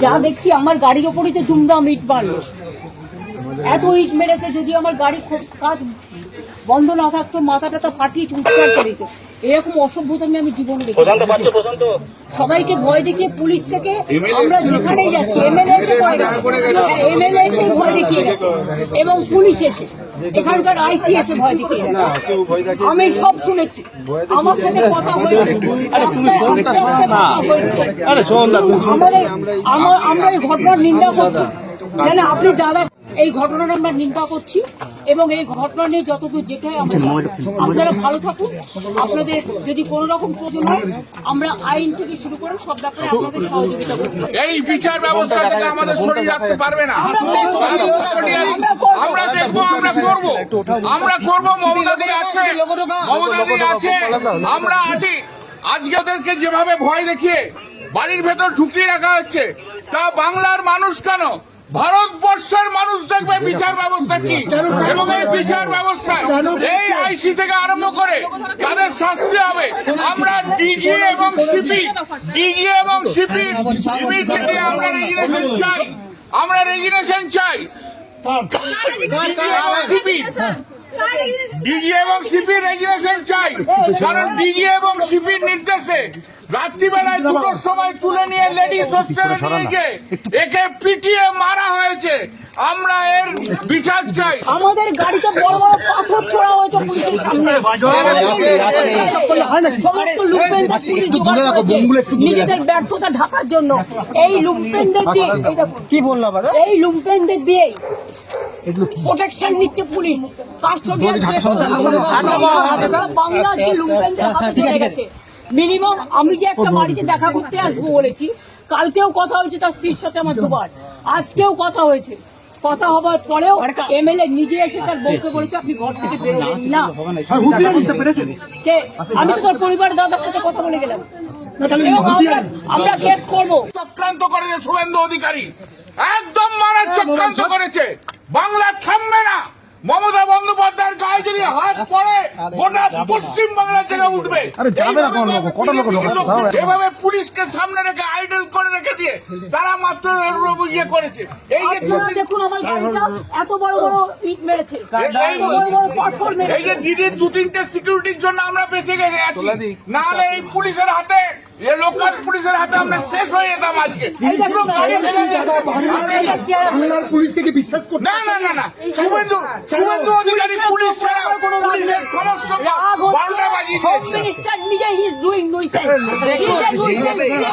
যা দেখছি আমার গাড়ির ওপরই তো দুমদাম ইট মারলো, এত ইট মেরেছে। যদি আমার গাড়ি কাজ বন্ধ না থাকতো মাথা টাথা ফাটিয়ে উচ্চার করে দিত। এরকম অসভ্যতা আমি জীবনে দেখি। সবাইকে ভয় দেখিয়ে পুলিশ থেকে আমরা যেখানেই যাচ্ছি, এমএলএ এসে ভয় দেখিয়ে গেছে এবং পুলিশ এসে এখানকার আইসি এসে ভয় দেখিয়ে গেছে। আমি সব শুনেছি, আমার সাথে কথা হয়েছে, আস্তে আস্তে কথা হয়েছে। আমরা এই ঘটনার নিন্দা করছি। কেন আপনি দাদা, এই ঘটনার আমরা নিন্দা করছি এবং এই ঘটনা নিয়ে যতদূর যেতে হয় আপনারা ভালো থাকুন। আপনাদের যদি কোন রকম প্রয়োজন হয় আমরা আইন থেকে শুরু করে সব ব্যাপারে আপনাদের সহযোগিতা করব। এই বিচার ব্যবস্থা থেকে আমাদের শরীর রাখতে পারবে না। আমরা দেখবো, আমরা করবো। মমতাদি আছে, আমরা আছি। আজকে ওদেরকে যেভাবে ভয় দেখিয়ে বাড়ির ভেতর ঢুকিয়ে রাখা হচ্ছে, তা বাংলার মানুষ কেন ভারতবর্ষের মানুষ দেখবে বিচার ব্যবস্থা কি এবং এই বিচার ব্যবস্থায় এই আইসি থেকে আরম্ভ করে তাদের শাস্তি হবে। আমরা ডিজি এবং সিপি ইমিডিয়েটলি আমরা রেজিগনেশন চাই। ডিজি এবং সিপি রেজিগনেশন চাই, কারণ ডিজি এবং সিপির নির্দেশে রাত্রিবেলায় 2টোর সময় তুলে নিয়ে লেডিস হোস্টেলে নিয়ে গিয়ে একে পিটিয়ে মারা হয়েছে। আমরা এর বিচার চাই। আমাদের গাড়িতে বড় বড় পাথর ছোড়া হয়েছে পুলিশের সামনে। সমস্ত লুম্পেনদের নিজেদের ব্যর্থতা ঢাকার জন্য এই লুম্পেনদের দিয়ে কি বললাম এই লুম্পেনদের দিয়ে প্রোটেকশন নিচ্ছে পুলিশ। কাস্টোডিয়াল বাংলার যে লুম্পেনদের হাতে চলে গেছে। মিনিমাম আমি যে একটা বাড়িতে দেখা করতে আসবো বলেছি, কালকেও কথা হয়েছে তার স্ত্রীর সাথে আমার দুবার, আজকেও কথা হয়েছে। কথা হবার পরেও এমএলএ নিজে এসে তার বউকে বলেছে আপনি ঘর থেকে বেরোলেন না। আমি তো তার পরিবার দাদার সাথে কথা বলে গেলাম। আমরা কেস করবো। চক্রান্ত করেছে শুভেন্দু অধিকারী, একদম মারার চক্রান্ত করেছে। বাংলা থামবে না। মমতা বন্দ্যোপাধ্যায়ের গায়ে যদি হাত পড়ে গোটা পশ্চিম বাংলা থেকে উঠবে। এভাবে পুলিশকে সামনে রেখে আইডল করে রেখে দিয়ে তারা মাত্র ইয়ে করেছে। এই যে দেখুন আমার গাড়িটা এত বড় বড় ইট মেরেছে, এই যে দিদির 2-3টে সিকিউরিটির জন্য আমরা বেঁচে গেছি, নাহলে এই পুলিশের হাতে, লোকাল পুলিশের হাতে আমরা শেষ হয়ে যেতাম আজকে। পুলিশ থেকে বিশ্বাস করতে না না না না, শুভেন্দু অধিকারী পুলিশ ছাড়া পুলিশের সমস্ত 12টা বাজিয়েছে। নিজে হি ইজ ডুইং